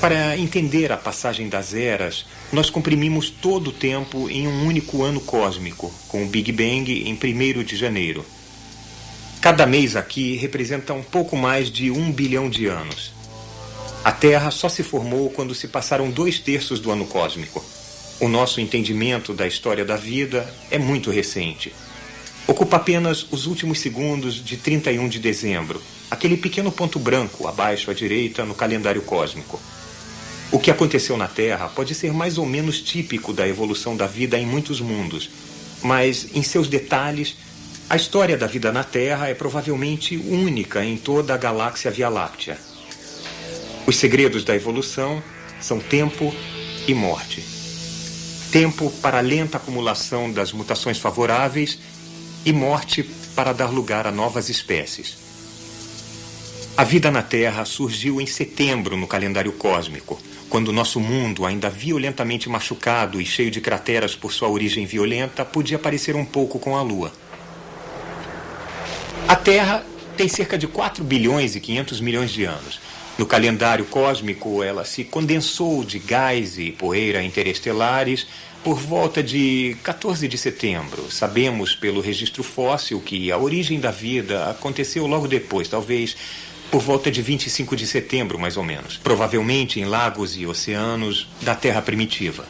Para entender a passagem das eras, nós comprimimos todo o tempo em um único ano cósmico, com o Big Bang em 1º de janeiro. Cada mês aqui representa um pouco mais de 1 bilhão de anos. A Terra só se formou quando se passaram 2/3 do ano cósmico. O nosso entendimento da história da vida é muito recente. Ocupa apenas os últimos segundos de 31 de dezembro, aquele pequeno ponto branco abaixo à direita no calendário cósmico. O que aconteceu na Terra pode ser mais ou menos típico da evolução da vida em muitos mundos, mas, em seus detalhes, a história da vida na Terra é provavelmente única em toda a galáxia Via Láctea. Os segredos da evolução são tempo e morte. Tempo para a lenta acumulação das mutações favoráveis e morte para dar lugar a novas espécies. A vida na Terra surgiu em setembro no calendário cósmico, quando nosso mundo, ainda violentamente machucado e cheio de crateras por sua origem violenta, podia parecer um pouco com a Lua. A Terra tem cerca de 4 bilhões e 500 milhões de anos. No calendário cósmico, ela se condensou de gás e poeira interestelares por volta de 14 de setembro. Sabemos pelo registro fóssil que a origem da vida aconteceu logo depois, talvez por volta de 25 de setembro, mais ou menos. Provavelmente em lagos e oceanos da Terra primitiva.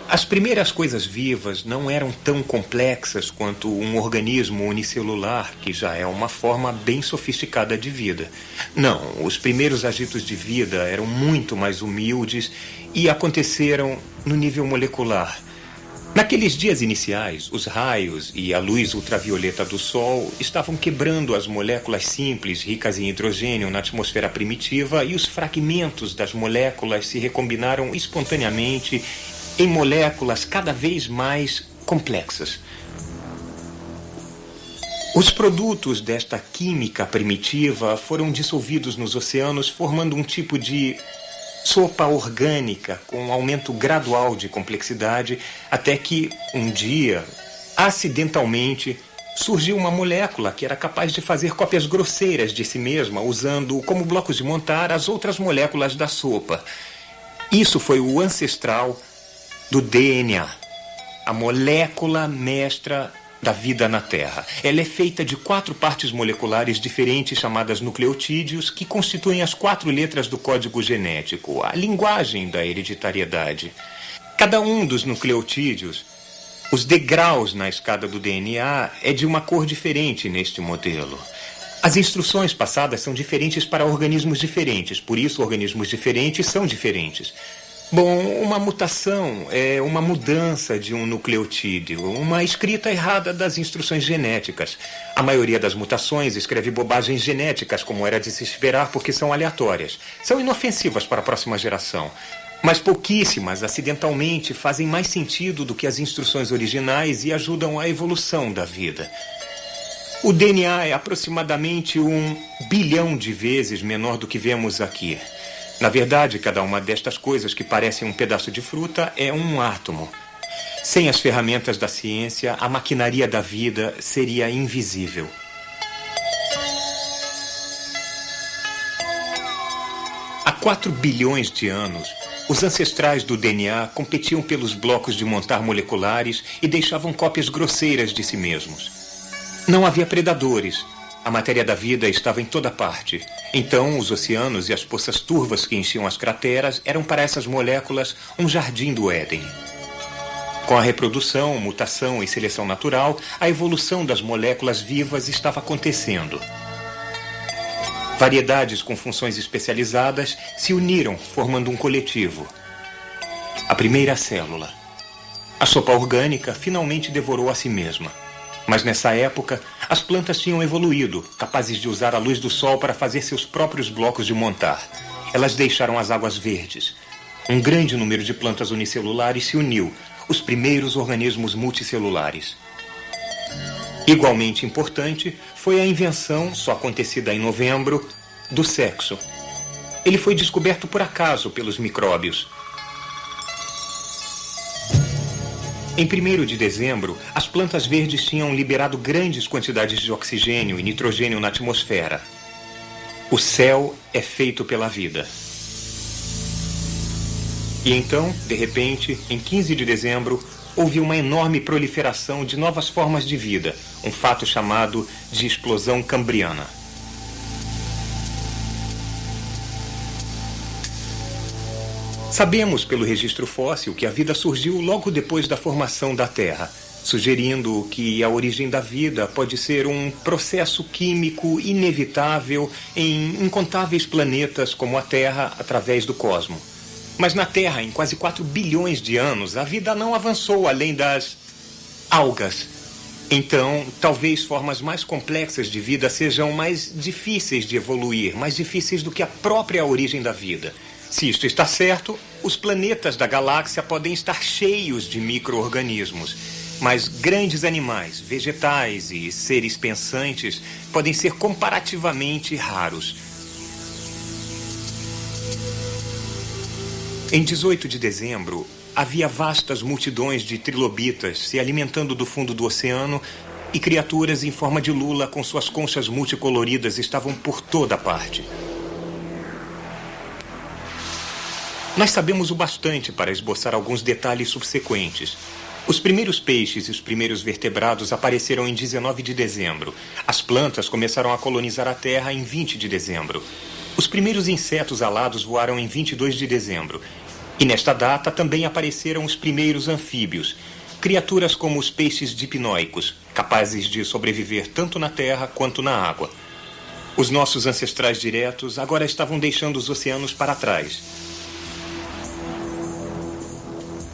As primeiras coisas vivas não eram tão complexas quanto um organismo unicelular, que já é uma forma bem sofisticada de vida. Não, os primeiros agitos de vida eram muito mais humildes e aconteceram no nível molecular. Naqueles dias iniciais, os raios e a luz ultravioleta do Sol estavam quebrando as moléculas simples ricas em hidrogênio na atmosfera primitiva e os fragmentos das moléculas se recombinaram espontaneamente em moléculas cada vez mais complexas. Os produtos desta química primitiva foram dissolvidos nos oceanos, formando um tipo de sopa orgânica com um aumento gradual de complexidade, até que, um dia, acidentalmente, surgiu uma molécula que era capaz de fazer cópias grosseiras de si mesma, usando como blocos de montar as outras moléculas da sopa. Isso foi o ancestral do DNA, a molécula mestra da vida na Terra. Ela é feita de 4 partes moleculares diferentes chamadas nucleotídeos, que constituem as 4 letras do código genético, a linguagem da hereditariedade. Cada um dos nucleotídeos, os degraus na escada do DNA, é de uma cor diferente neste modelo. As instruções passadas são diferentes para organismos diferentes, por isso organismos diferentes são diferentes. Bom, uma mutação é uma mudança de um nucleotídeo, uma escrita errada das instruções genéticas. A maioria das mutações escreve bobagens genéticas, como era de se esperar, porque são aleatórias. São inofensivas para a próxima geração. Mas pouquíssimas, acidentalmente, fazem mais sentido do que as instruções originais e ajudam à evolução da vida. O DNA é aproximadamente 1 bilhão de vezes menor do que vemos aqui. Na verdade, cada uma destas coisas que parecem um pedaço de fruta é um átomo. Sem as ferramentas da ciência, a maquinaria da vida seria invisível. Há 4 bilhões de anos, os ancestrais do DNA competiam pelos blocos de montar moleculares e deixavam cópias grosseiras de si mesmos. Não havia predadores. A matéria da vida estava em toda parte. Então, os oceanos e as poças turvas que enchiam as crateras eram para essas moléculas um jardim do Éden. Com a reprodução, mutação e seleção natural, a evolução das moléculas vivas estava acontecendo. Variedades com funções especializadas se uniram, formando um coletivo. A primeira célula. A sopa orgânica finalmente devorou a si mesma. Mas nessa época, as plantas tinham evoluído, capazes de usar a luz do sol para fazer seus próprios blocos de montar. Elas deixaram as águas verdes. Um grande número de plantas unicelulares se uniu, os primeiros organismos multicelulares. Igualmente importante foi a invenção, só acontecida em novembro, do sexo. Ele foi descoberto por acaso pelos micróbios. Em 1º de dezembro, as plantas verdes tinham liberado grandes quantidades de oxigênio e nitrogênio na atmosfera. O céu é feito pela vida. E então, de repente, em 15 de dezembro, houve uma enorme proliferação de novas formas de vida, um fato chamado de explosão cambriana. Sabemos pelo registro fóssil que a vida surgiu logo depois da formação da Terra, sugerindo que a origem da vida pode ser um processo químico inevitável em incontáveis planetas como a Terra através do cosmo. Mas na Terra, em quase 4 bilhões de anos, a vida não avançou além das algas. Então, talvez formas mais complexas de vida sejam mais difíceis de evoluir, mais difíceis do que a própria origem da vida. Se isto está certo, os planetas da galáxia podem estar cheios de micro-organismos, mas grandes animais, vegetais e seres pensantes podem ser comparativamente raros. Em 18 de dezembro, havia vastas multidões de trilobitas se alimentando do fundo do oceano e criaturas em forma de lula com suas conchas multicoloridas estavam por toda parte. Nós sabemos o bastante para esboçar alguns detalhes subsequentes. Os primeiros peixes e os primeiros vertebrados apareceram em 19 de dezembro. As plantas começaram a colonizar a Terra em 20 de dezembro. Os primeiros insetos alados voaram em 22 de dezembro. E nesta data também apareceram os primeiros anfíbios, criaturas como os peixes dipnoicos, capazes de sobreviver tanto na terra quanto na água. Os nossos ancestrais diretos agora estavam deixando os oceanos para trás.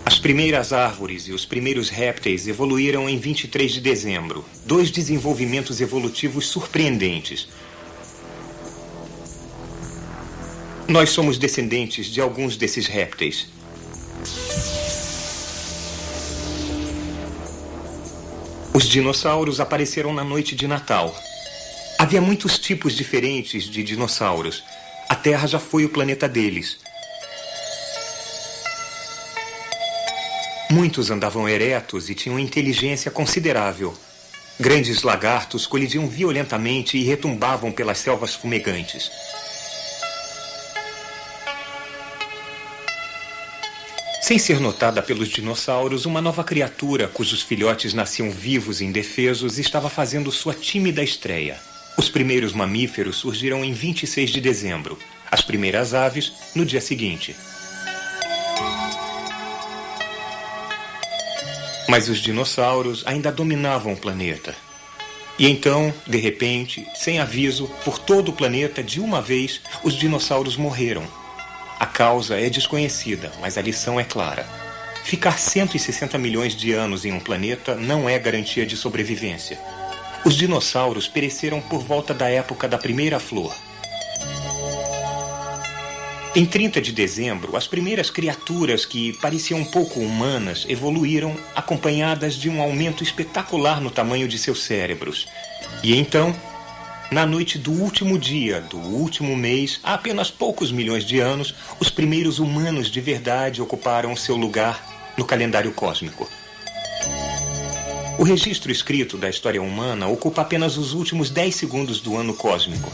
As primeiras árvores e os primeiros répteis evoluíram em 23 de dezembro, 2 desenvolvimentos evolutivos surpreendentes. Nós somos descendentes de alguns desses répteis. Os dinossauros apareceram na noite de Natal. Havia muitos tipos diferentes de dinossauros. A Terra já foi o planeta deles. Muitos andavam eretos e tinham inteligência considerável. Grandes lagartos colidiam violentamente e retumbavam pelas selvas fumegantes. Sem ser notada pelos dinossauros, uma nova criatura, cujos filhotes nasciam vivos e indefesos, estava fazendo sua tímida estreia. Os primeiros mamíferos surgiram em 26 de dezembro. As primeiras aves, no dia seguinte. Mas os dinossauros ainda dominavam o planeta. E então, de repente, sem aviso, por todo o planeta, de uma vez, os dinossauros morreram. A causa é desconhecida, mas a lição é clara. Ficar 160 milhões de anos em um planeta não é garantia de sobrevivência. Os dinossauros pereceram por volta da época da primeira flor. Em 30 de dezembro, as primeiras criaturas que pareciam um pouco humanas evoluíram, acompanhadas de um aumento espetacular no tamanho de seus cérebros. E então, na noite do último dia do último mês, há apenas poucos milhões de anos, os primeiros humanos de verdade ocuparam seu lugar no calendário cósmico. O registro escrito da história humana ocupa apenas os últimos 10 segundos do ano cósmico.